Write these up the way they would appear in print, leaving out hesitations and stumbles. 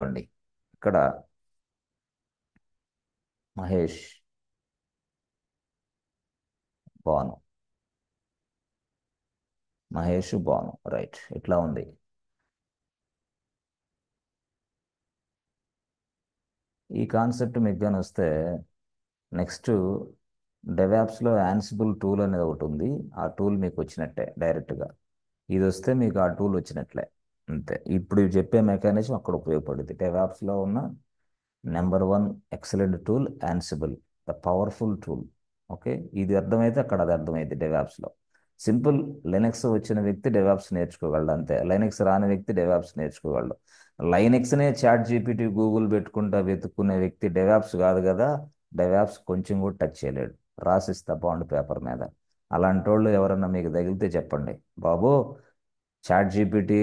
అండి ఇక్కడ మహేష్ బాను మహేష్ బాను రైట్ ఇట్లా ఉంది. ఈ కాన్సెప్ట్ మీకు కానీ వస్తే నెక్స్ట్ డెవాప్స్లో యాన్సిబుల్ టూల్ అనేది ఒకటి ఉంది. ఆ టూల్ మీకు వచ్చినట్టే డైరెక్ట్గా. ఇది వస్తే మీకు ఆ టూల్ వచ్చినట్లే. అంతే. ఇప్పుడు చెప్పే మెకానిజం అక్కడ ఉపయోగపడుద్ది. డెవాప్స్లో ఉన్న number one excellent tool Ansible, the powerful tool. Okay, ఇది అర్థమైతే అక్కడ అది అర్థమైంది. డెవాప్స్లో సింపుల్. లైనక్స్ వచ్చిన వ్యక్తి డెవాప్స్ నేర్చుకోగలడు అంతే. లైనక్స్ రాని వ్యక్తి డెవాప్స్ నేర్చుకోగలడు. లైనక్స్నే చాట్ జీపీటీ గూగుల్ పెట్టుకుంటా వెతుక్కునే వ్యక్తి డెవాప్స్ కాదు కదా. డెవాప్స్ కొంచెం కూడా టచ్ చేయలేడు. రాసిస్తా బాండ్ పేపర్ మీద. అలాంటి వాళ్ళు ఎవరన్నా మీకు తగిలితే చెప్పండి బాబు. చాట్ జీపీటీ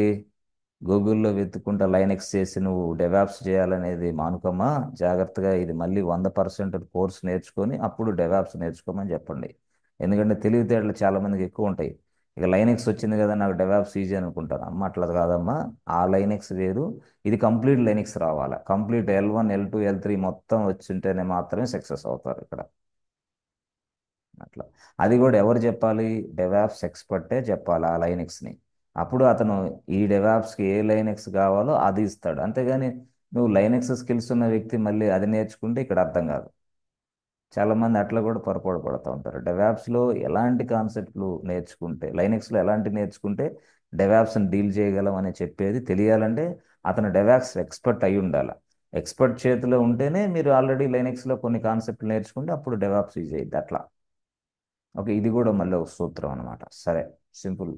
గూగుల్లో వెతుక్కుంటా లైనక్స్ చేసి నువ్వు డెవాప్స్ చేయాలనేది మానుకోమా. జాగ్రత్తగా ఇది మళ్ళీ 100% కోర్స్ నేర్చుకొని అప్పుడు డెవాప్స్ నేర్చుకోమని చెప్పండి. ఎందుకంటే తెలివితేటలు చాలా మందికి ఎక్కువ ఉంటాయి. ఇక లైనక్స్ వచ్చింది కదా నాకు డెవాప్స్ ఈజీ అనుకుంటారు. అమ్మ అట్లా కాదమ్మా. ఆ లైనక్స్ వేరు, ఇది కంప్లీట్ లైనక్స్ రావాలి. కంప్లీట్ L1 L2 L3 మొత్తం వచ్చింటేనే మాత్రమే సక్సెస్ అవుతారు ఇక్కడ. అట్లా. అది కూడా ఎవరు చెప్పాలి? డెవాప్స్ ఎక్స్పర్టే చెప్పాలి ఆ లైనక్స్ని. అప్పుడు అతను ఈ డెవాప్స్కి ఏ లైనక్స్ కావాలో అది ఇస్తాడు. అంతేగాని నువ్వు లైనక్స్ స్కిల్స్ ఉన్న వ్యక్తి మళ్ళీ అది నేర్చుకుంటే ఇక్కడ అర్థం కాదు. చాలామంది అట్లా కూడా పొరపాటు పడుతూ ఉంటారు. డెవాప్స్లో ఎలాంటి కాన్సెప్ట్లు నేర్చుకుంటే, లైనక్స్లో ఎలాంటి నేర్చుకుంటే డెవాప్స్ని డీల్ చేయగలం అని చెప్పేది తెలియాలంటే అతను డెవాప్స్ ఎక్స్పర్ట్ అయి ఉండాలి. ఎక్స్పర్ట్ చేతిలో ఉంటేనే మీరు ఆల్రెడీ లైనక్స్లో కొన్ని కాన్సెప్ట్లు నేర్చుకుంటే అప్పుడు డెవాప్స్ ఈజీ అయ్యింది అట్లా. ఓకే, ఇది కూడా మళ్ళీ ఒక సూత్రం అనమాట. సరే, సింపుల్.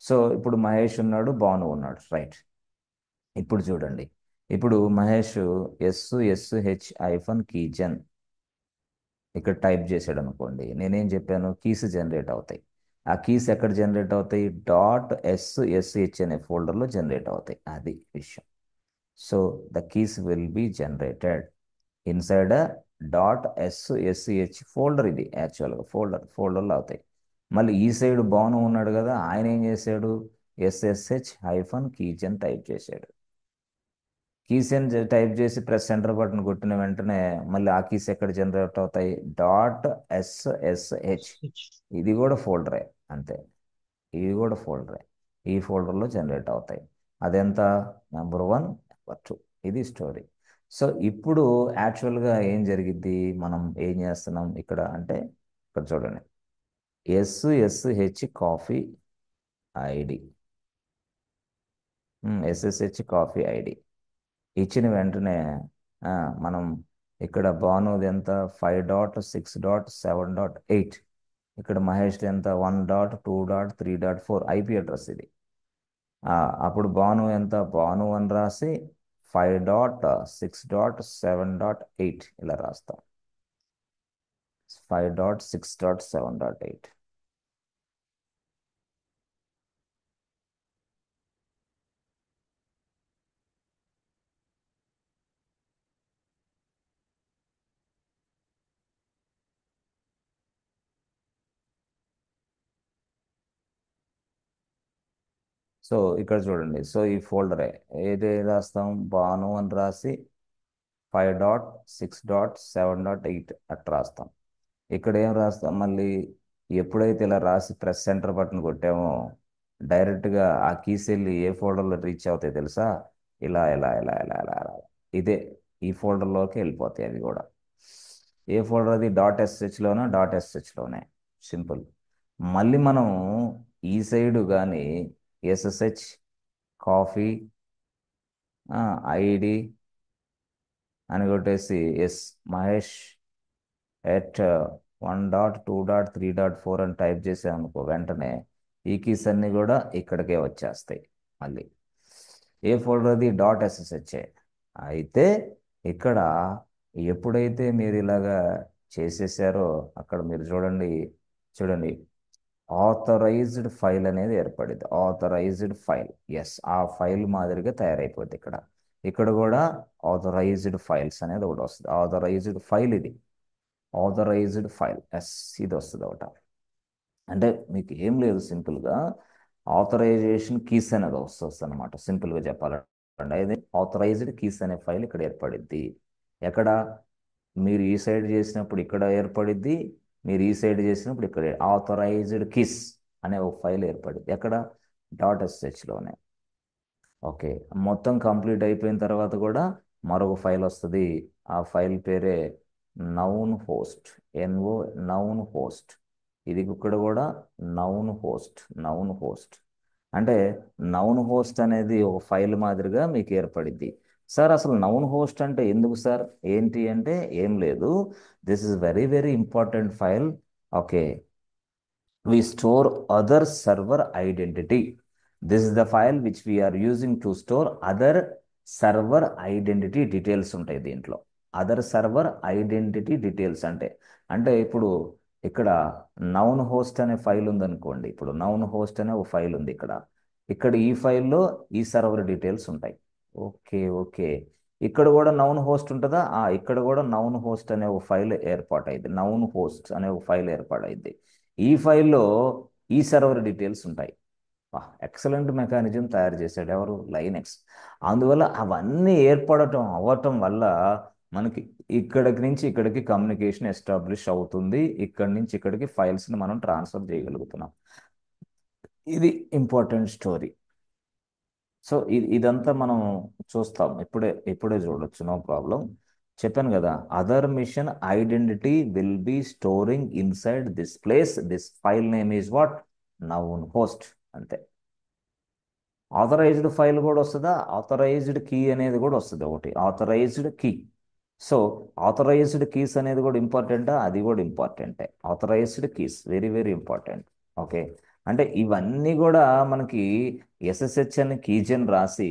సో ఇప్పుడు మహేష్ ఉన్నాడు, భాను ఉన్నాడు, రైట్. ఇప్పుడు చూడండి. ఇప్పుడు మహేష్ SSH-keygen ఇక్కడ టైప్ చేశాడు అనుకోండి. నేనేం చెప్పాను? కీస్ జనరేట్ అవుతాయి. ఆ కీస్ ఎక్కడ జనరేట్ అవుతాయి? .SSH అనే ఫోల్డర్లో జనరేట్ అవుతాయి. అది విషయం. So the keys will be generated inside .SSH folder. ఇది యాక్చువల్గా ఫోల్డర్లో అవుతాయి. మళ్ళీ ఈ సైడ్ భాను ఉన్నాడు కదా, ఆయన ఏం చేశాడు? SSH-keygen టైప్ చేశాడు. కీస్ టైప్ చేసి ప్రెస్ సెంటర్ బటన్ కొట్టిన వెంటనే మళ్ళీ ఆ కీస్ ఎక్కడ జనరేట్ అవుతాయి? .SSH. ఇది కూడా ఫోల్డరే. అంతే, ఇది కూడా ఫోల్డరే. ఈ ఫోల్డర్లో జనరేట్ అవుతాయి. అదెంత? Number one, number two. ఇది స్టోరీ. సో ఇప్పుడు యాక్చువల్గా ఏం జరిగిద్ది? మనం ఏం చేస్తున్నాం ఇక్కడ అంటే, ఇక్కడ చూడండి. SSH coffee ID, SSH coffee ID ఇచ్చిన వెంటనే ఆ, మనం ఇక్కడ భానుది ఎంత? 5.6.7.8. ఇక్కడ మహేష్ ఎంత? 1.2.3.4 ఐపీ అడ్రస్ ఇది. ఆ, అప్పుడు భాను ఎంత? భాను అని రాసి 5.6.7.8 ఇలా రాస్తాం. 5.6.7.8. సో ఇక్కడ చూడండి. సో ఈ ఫోల్డరే. ఏది రాస్తాం? భాను అని రాసి 5.6.7.8 అట్లా రాస్తాం. ఇక్కడ ఏం రాస్తాం మళ్ళీ? ఎప్పుడైతే ఇలా రాసి ప్రెస్ సెంటర్ బటన్ కొట్టామో డైరెక్ట్గా ఆ కీస్ వెళ్ళి ఏ ఫోల్డర్లో రీచ్ అవుతాయి తెలుసా? ఇలా ఇలా ఇలా ఇలా ఇలా ఇలా. ఇదే, ఈ ఫోల్డర్లోకి వెళ్ళిపోతాయి అవి కూడా. ఏ ఫోల్డర్ అది? .sh లోనే. సింపుల్. మళ్ళీ మనం ఈ సైడు కానీ SSH కాఫీ ఐడి అని కొట్టేసి ఎస్ మహేష్ @1.2.3.4 అని టైప్ చేసామనుకో వెంటనే ఈ కీస్ అన్ని కూడా ఇక్కడికే వచ్చేస్తాయి మళ్ళీ. ఏ ఫోల్డర్ అది? .ssh. అయితే ఇక్కడ ఎప్పుడైతే మీరు ఇలాగా చేసేసారో అక్కడ మీరు చూడండి. చూడండి, ఆథరైజ్డ్ ఫైల్ అనేది ఏర్పడింది. Authorized file. ఎస్, ఆ ఫైల్ మాదిరిగా తయారైపోద్ది ఇక్కడ. ఇక్కడ కూడా ఆథరైజ్డ్ ఫైల్స్ అనేది ఒకటి వస్తుంది. ఆథరైజ్డ్ ఫైల్ ఇది. ఆథరైజ్డ్ ఫైల్, ఎస్, ఇది వస్తుంది ఒకట. అంటే మీకు ఏం లేదు, సింపుల్గా ఆథరైజేషన్ కీస్ అనేది వస్తుంది అనమాట. సింపుల్గా చెప్పాలంటే అయితే ఆథరైజ్డ్ కీస్ అనే ఫైల్ ఇక్కడ ఏర్పడిద్ది. ఎక్కడ మీరు ఈ సైడ్ చేసినప్పుడు ఇక్కడ ఏర్పడిద్ది, మీరు ఈ సైడ్ చేసినప్పుడు ఇక్కడ ఆథరైజ్డ్ కీస్ అనే ఒక ఫైల్ ఏర్పడిద్ది. ఎక్కడ .sh లోనే. ఓకే, మొత్తం కంప్లీట్ అయిపోయిన తర్వాత కూడా మరొక ఫైల్ వస్తుంది. ఆ ఫైల్ పేరే known host. N O known host. ఇది ఇక్కడ కూడా నౌన్ హోస్ట్ అంటే నౌన్ హోస్ట్ అనేది ఒక ఫైల్ మాదిరిగా మీకు ఏర్పడిద్ది. సార్ అసలు నౌన్ హోస్ట్ అంటే ఎందుకు సార్, ఏంటి అంటే ఏం లేదు, this is very very important file. Okay, we store other server identity. This is the file which we are using to store other server identity details ఉంటాయి దీంట్లో. అదర్ సర్వర్ ఐడెంటిటీ డీటెయిల్స్ అంటే అంటే ఇప్పుడు ఇక్కడ నౌన్ హోస్ట్ అనే file ఉందనుకోండి. ఇప్పుడు noun host అనే ఒక ఫైల్ ఉంది ఇక్కడ. ఇక్కడ ఈ ఫైల్లో ఈ సర్వర్ డీటెయిల్స్ ఉంటాయి. ఓకే ఓకే, ఇక్కడ కూడా నౌన్ హోస్ట్ ఉంటుందా? ఇక్కడ కూడా నౌన్ హోస్ట్ అనే ఒక ఫైల్ ఏర్పాటైంది. నౌన్ హోస్ట్ అనే ఒక ఫైల్ ఏర్పాటైంది. ఈ ఫైల్లో ఈ సర్వర్ డీటెయిల్స్ ఉంటాయి. ఎక్సలెంట్ మెకానిజం తయారు చేశాడు ఎవరు? లైనెక్స్. అందువల్ల అవన్నీ ఏర్పడటం అవ్వటం వల్ల మనకి ఇక్కడికి నుంచి ఇక్కడికి కమ్యూనికేషన్ ఎస్టాబ్లిష్ అవుతుంది. ఇక్కడి నుంచి ఇక్కడికి ఫైల్స్ని మనం ట్రాన్స్ఫర్ చేయగలుగుతున్నాం. ఇది ఇంపార్టెంట్ స్టోరీ. సో ఇదంతా మనం చూస్తాం, ఇప్పుడే చూడొచ్చు, నో ప్రాబ్లం. చెప్పాను కదా, other machine identity will be storing inside this place. This file name is what? Known host. అంతే. ఆథరైజ్డ్ ఫైల్ కూడా వస్తుందా? ఆథరైజ్డ్ కీ అనేది కూడా వస్తుంది ఒకటి, authorized key. So authorized keys అనేది కూడా ఇంపార్టెంటా? అది కూడా ఇంపార్టెంటే. Authorized keys very very important. Okay, అంటే ఇవన్నీ కూడా మనకి ఎస్ఎస్హెచ్ అని కీజన్ రాసి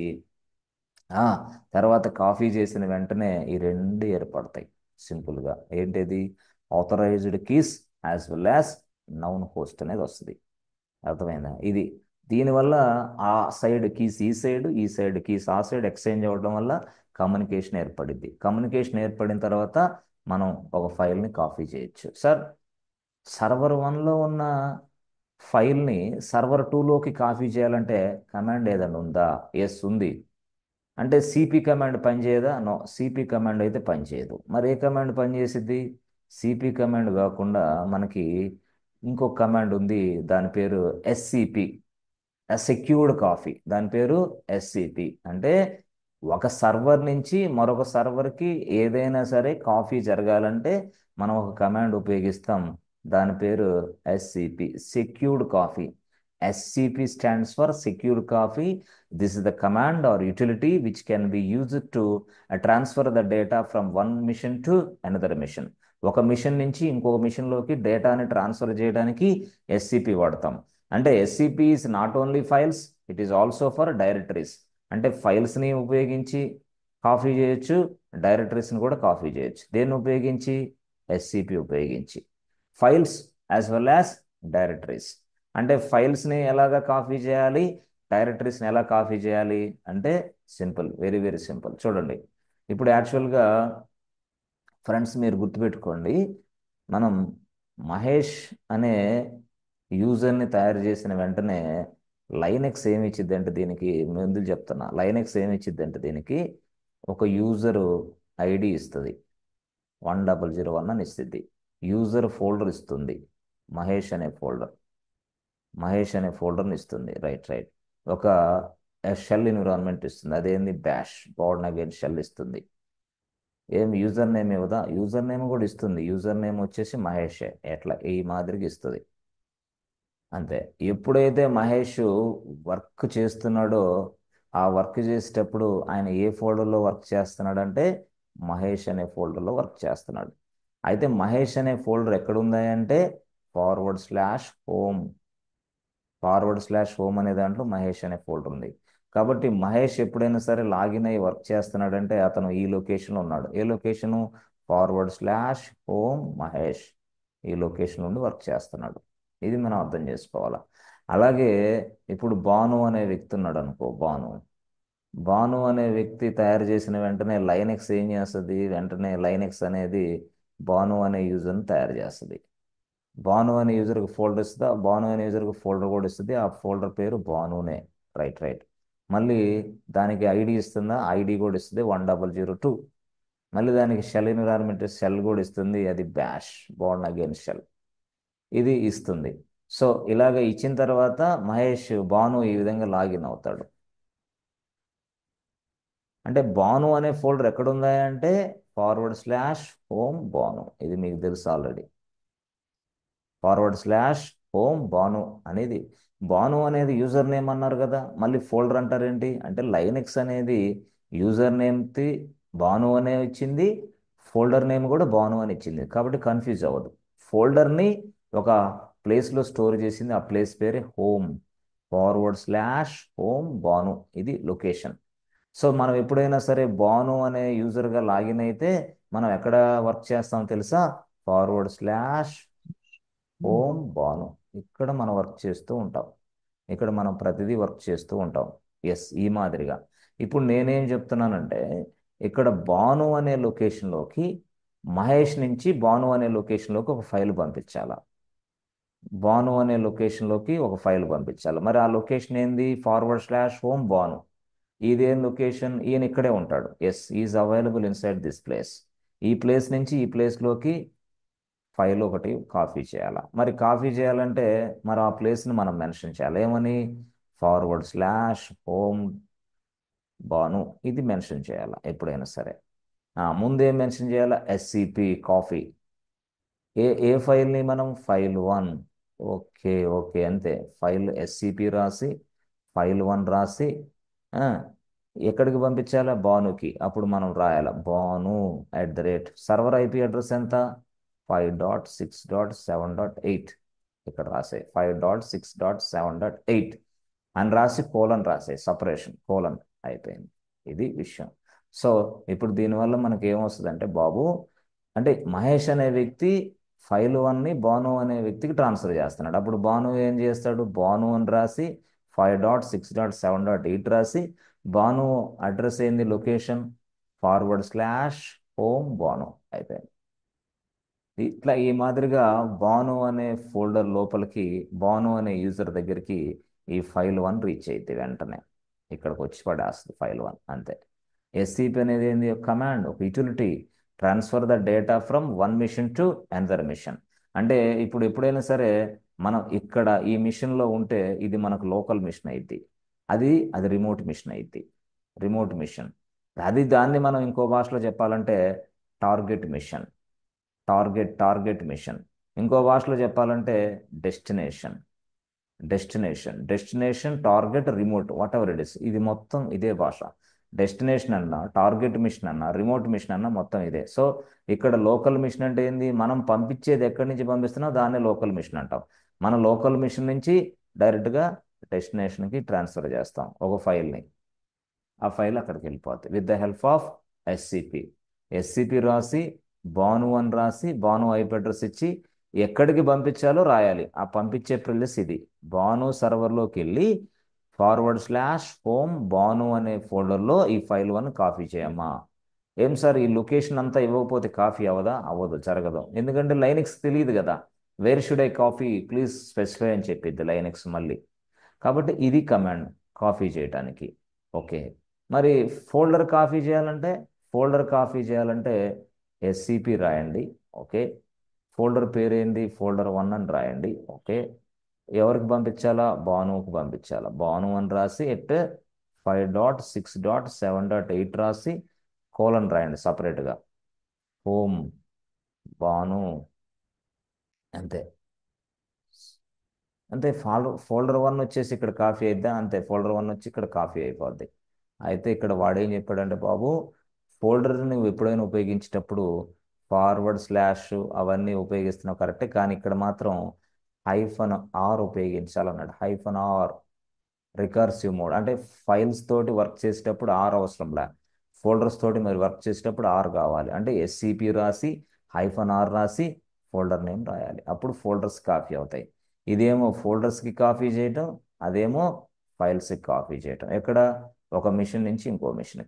ఆ తర్వాత కాపీ చేసిన వెంటనే ఈ రెండు ఏర్పడతాయి సింపుల్గా. ఏంటిది? Authorized keys as well as known host అనేది వస్తుంది. అర్థమైందా? ఇది దీనివల్ల ఆ సైడ్ కీస్ ఈ సైడ్, ఈ సైడ్ కీస్ ఆ సైడ్ ఎక్స్చేంజ్ అవ్వడం వల్ల కమ్యూనికేషన్ ఏర్పడింది. కమ్యూనికేషన్ ఏర్పడిన తర్వాత మనం ఒక ఫైల్ని కాపీ చేయొచ్చు. సార్ సర్వర్ 1లో ఉన్న ఫైల్ని సర్వర్ 2లోకి కాపీ చేయాలంటే కమాండ్ ఏదైనా ఉందా? ఎస్ ఉంది. అంటే సిపి కమాండ్ పనిచేయదా? నో, సిపి కమాండ్ అయితే పనిచేయదు. మరి ఏ కమాండ్ పనిచేసిద్ది? సిపి కమాండ్ కాకుండా మనకి ఇంకొక కమాండ్ ఉంది, దాని పేరు ఎస్సిపి, సెక్యూర్డ్ కాపీ. దాని పేరు ఎస్సిపి. అంటే ఒక సర్వర్ నుంచి మరొక సర్వర్కి ఏదైనా సరే కాపీ జరగాలంటే మనం ఒక కమాండ్ ఉపయోగిస్తాం, దాని పేరు SCP, secured copy. SCP stands for Secure Copy. This is the command or utility which can be used to transfer the data from one mission to another mission. ఒక మిషన్ నుంచి ఇంకొక మిషన్లోకి డేటాని ట్రాన్స్ఫర్ చేయడానికి SCP వాడతాం. అంటే SCP is not only files, it is also for directories. అంటే ఫైల్స్ని ఉపయోగించి copy చేయొచ్చు, డైరెక్టరీస్ని కూడా కాపీ చేయొచ్చు. దేన్ని ఉపయోగించి? SCP ఉపయోగించి. Files as well as directories. అంటే ఫైల్స్ని ఎలాగ కాపీ చేయాలి, డైరెక్టరీస్ని ఎలా కాపీ చేయాలి అంటే సింపుల్, వెరీ వెరీ సింపుల్. చూడండి, ఇప్పుడు యాక్చువల్గా ఫ్రెండ్స్ మీరు గుర్తుపెట్టుకోండి, మనం మహేష్ అనే యూజర్ని తయారు చేసిన వెంటనే లైనెక్స్ ఏమి ఇచ్చిద్ది అంటే, దీనికి ముందు చెప్తున్నా, లైనెక్స్ ఏమి ఇచ్చిద్ది అంటే దీనికి ఒక యూజరు ఐడి ఇస్తుంది, 1001 అని ఇస్తుంది. యూజర్ ఫోల్డర్ ఇస్తుంది, మహేష్ అనే ఫోల్డర్, మహేష్ అనే ఫోల్డర్ని ఇస్తుంది. Right right. ఒక షెల్ ఎన్విరాన్మెంట్ ఇస్తుంది, అదేంది? బ్యాష్ బోర్న్ అగైన్ షెల్ ఇస్తుంది. ఏం యూజర్ నేమ్ ఇవ్వదా? యూజర్ నేమ్ కూడా ఇస్తుంది. యూజర్ నేమ్ వచ్చేసి మహేషే, ఎట్లా ఈ మాదిరిగా ఇస్తుంది. అంతే. ఎప్పుడైతే మహేష్ వర్క్ చేస్తున్నాడో ఆ వర్క్ చేసేటప్పుడు ఆయన ఏ ఫోల్డర్లో వర్క్ చేస్తున్నాడంటే మహేష్ అనే ఫోల్డర్లో వర్క్ చేస్తున్నాడు. అయితే మహేష్ అనే ఫోల్డర్ ఎక్కడుంది అంటే /home, /home అనే దాంట్లో మహేష్ అనే ఫోల్డర్ ఉంది. కాబట్టి మహేష్ ఎప్పుడైనా సరే లాగిన్ అయ్యి వర్క్ చేస్తున్నాడంటే అతను ఈ లొకేషన్లో ఉన్నాడు. ఏ లొకేషను? /home మహేష్, ఈ లొకేషన్ నుండి వర్క్ చేస్తున్నాడు. ఇది మనం అర్థం చేసుకోవాలి. అలాగే ఇప్పుడు భాను అనే వ్యక్తి ఉన్నాడు అనుకో, భాను అనే వ్యక్తి తయారు చేసిన వెంటనే లైనెక్స్ ఏం చేస్తుంది? వెంటనే లైనెక్స్ అనేది భాను అనే యూజర్ని తయారు చేస్తుంది. భాను అనే యూజర్కి ఫోల్డర్ ఇస్తుంది, ఆ భాను అనే యూజర్కి ఫోల్డర్ కూడా ఇస్తుంది. ఆ ఫోల్డర్ పేరు భానునే. Right right. మళ్ళీ దానికి ఐడి ఇస్తుందా, ఐడి కూడా ఇస్తుంది 1002. మళ్ళీ దానికి షెల్ ఎన్విరాన్మెంట్ షెల్ కూడా ఇస్తుంది, అది బ్యాష్ బోర్న్ అగైన్ షెల్ ఇది ఇస్తుంది. సో ఇలాగ ఇచ్చిన తర్వాత మహేష్ భాను ఈ విధంగా లాగిన్ అవుతాడు. అంటే భాను అనే ఫోల్డర్ ఎక్కడుందా అంటే /home భాను, ఇది మీకు తెలుసు ఆల్రెడీ. /home భాను అనేది, భాను అనేది యూజర్ నేమ్ అన్నారు కదా, మళ్ళీ ఫోల్డర్ అంటారేంటి అంటే లైనక్స్ అనేది యూజర్ నేమ్కి భాను అనే ఇచ్చింది, ఫోల్డర్ నేమ్ కూడా భాను అని ఇచ్చింది, కాబట్టి కన్ఫ్యూజ్ అవ్వదు. ఫోల్డర్ని ఒక ప్లేస్లో స్టోర్ చేసింది, ఆ ప్లేస్ పేరే హోమ్. /home భాను ఇది లొకేషన్. సో మనం ఎప్పుడైనా సరే భాను అనే యూజర్గా లాగిన్ అయితే మనం ఎక్కడ వర్క్ చేస్తాం తెలుసా? /home భాను, ఇక్కడ మనం వర్క్ చేస్తూ ఉంటాం. ఇక్కడ మనం ప్రతిదీ వర్క్ చేస్తూ ఉంటాం. ఎస్, ఈ మాదిరిగా. ఇప్పుడు నేనేం చెప్తున్నానంటే ఇక్కడ భాను అనే లొకేషన్లోకి మహేష్ నుంచి భాను అనే లొకేషన్లోకి ఒక ఫైల్ పంపించాలా, భాను అనే లొకేషన్లోకి ఒక ఫైల్ పంపించాలి. మరి ఆ లొకేషన్ ఏంది? /home భాను. ఇదేం లొకేషన్? ఈయన ఇక్కడే ఉంటాడు. Yes, is available inside this place. ఈ ప్లేస్ నుంచి ఈ ప్లేస్లోకి ఫైల్ ఒకటి కాపీ చేయాలా. మరి కాపీ చేయాలంటే మరి ఆ ప్లేస్ని మనం మెన్షన్ చేయాలి. ఏమని? /home భాను ఇది మెన్షన్ చేయాలా ఎప్పుడైనా సరే. ముందేం మెన్షన్ చేయాలా? SCP coffee. ఏ ఫైల్ని? మనం ఫైల్ 1. ఓకే ఓకే, అంతే. ఫైల్ ఎస్సిపి రాసి ఫైల్ 1 రాసి ఆ, ఎక్కడికి పంపించాలా? భానుకి. అప్పుడు మనం రాయాల భాను సర్వర్ ఐపీ అడ్రస్ ఎంత? 5.6.7.8. ఇక్కడ రాసే 5.6.7.8 అని రాసి కోలన్ రాసే, సపరేషన్ కోలన్ అయిపోయింది. ఇది విషయం. సో ఇప్పుడు దీనివల్ల మనకి ఏమొస్తుందంటే బాబు, అంటే మహేష్ అనే వ్యక్తి ఫైల్ 1ని భాను అనే వ్యక్తికి ట్రాన్స్ఫర్ చేస్తున్నాడు. అప్పుడు భాను ఏం చేస్తాడు? భాను అని రాసి 5.6.7.8 రాసి, భాను అడ్రస్ ఏంది? లొకేషన్ /home భాను అయిపోయింది. ఇట్లా ఈ మాదిరిగా భాను అనే ఫోల్డర్ లోపలికి భాను అనే యూజర్ దగ్గరికి ఈ ఫైల్ 1 రీచ్ అయితే వెంటనే ఇక్కడికి వచ్చి పడేస్తుంది ఫైల్ 1, అంతే. ఎస్సిపి అనేది ఏంది? ఒక కమాండ్, ఒక utility. Transfer the data from one machine to another machine. అంటే ఇప్పుడు ఎప్పుడైనా సరే మనం ఇక్కడ ఈ మిషన్లో ఉంటే ఇది మనకు లోకల్ మిషన్ అయింది, అది రిమోట్ మిషన్ అయింది. రిమోట్ మిషన్ దాన్ని మనం ఇంకో భాషలో చెప్పాలంటే టార్గెట్ మిషన్. Target machine. ఇంకో భాషలో చెప్పాలంటే destination. Target, remote, what ever it is, ఇది మొత్తం ఇదే భాష. డెస్టినేషన్ అన్నా, టార్గెట్ మిషన్ అన్నా, రిమోట్ మిషన్ అన్నా మొత్తం ఇదే. సో ఇక్కడ లోకల్ మిషన్ అంటే ఏంది? మనం పంపించేది ఎక్కడి నుంచి పంపిస్తున్నా దాన్ని లోకల్ మిషన్ అంటాం. మన లోకల్ మిషన్ నుంచి డైరెక్ట్గా డెస్టినేషన్కి ట్రాన్స్ఫర్ చేస్తాం ఒక ఫైల్ని. ఆ ఫైల్ అక్కడికి వెళ్ళిపోతుంది with the help of SCP. SCP రాసి భాను 1 రాసి భాను ఐపీ అడ్రస్ ఇచ్చి ఎక్కడికి పంపించాలో రాయాలి. ఆ పంపించే ప్రిలెస్ ఇది. భాను సర్వర్లోకి వెళ్ళి /home భాను అనే ఫోల్డర్లో ఈ ఫైల్ 1 కాపీ చేయమ్మా. ఏం సార్ ఈ లొకేషన్ అంతా ఇవ్వకపోతే కాపీ అవ్వదా? అవ్వదు, జరగదు. ఎందుకంటే లైనక్స్ తెలియదు కదా, where should I copy, please specify అని చెప్పిద్ది లైనక్స్ మళ్ళీ. కాబట్టి ఇది కమాండ్ కాపీ చేయడానికి. ఓకే, మరి ఫోల్డర్ కాపీ చేయాలంటే ఎస్సిపి రాయండి. ఓకే, ఫోల్డర్ పేరేంది? ఫోల్డర్ 1 అని రాయండి. ఓకే, ఎవరికి పంపించాలా? భానువుకి పంపించాలా. భాను 1 రాసి 5.6.7.8 రాసి కోలన్ రాయండి సపరేట్గా. హోమ్ భాను, అంతే. అంతే, ఫోల్డర్ 1 వచ్చేసి ఇక్కడ కాపీ అయిద్దా? అంతే, ఫోల్డర్ 1 వచ్చి ఇక్కడ కాపీ అయిపోద్ది. అయితే ఇక్కడ వాడేం చెప్పాడంటే బాబు, ఫోల్డర్ని నువ్వు ఎప్పుడైనా ఉపయోగించేటప్పుడు ఫార్వర్డ్ / అవన్నీ ఉపయోగిస్తున్నావు కరెక్టే, కానీ ఇక్కడ మాత్రం -r ఉపయోగించాలన్నాడు. -r recursive mode. అంటే ఫైల్స్ తోటి వర్క్ చేసేటప్పుడు అవసరంలే, ఫోల్డర్స్ తోటి మరి వర్క్ చేసేటప్పుడు కావాలి. అంటే ఎస్సిపి రాసి -r రాసి ఫోల్డర్ నేమ్ రాయాలి. అప్పుడు ఫోల్డర్స్ కాపీ అవుతాయి. ఇదేమో ఫోల్డర్స్కి కాపీ చేయటం, అదేమో ఫైల్స్కి కాపీ చేయటం. ఎక్కడ? ఒక మిషన్ నుంచి ఇంకో మిషన్.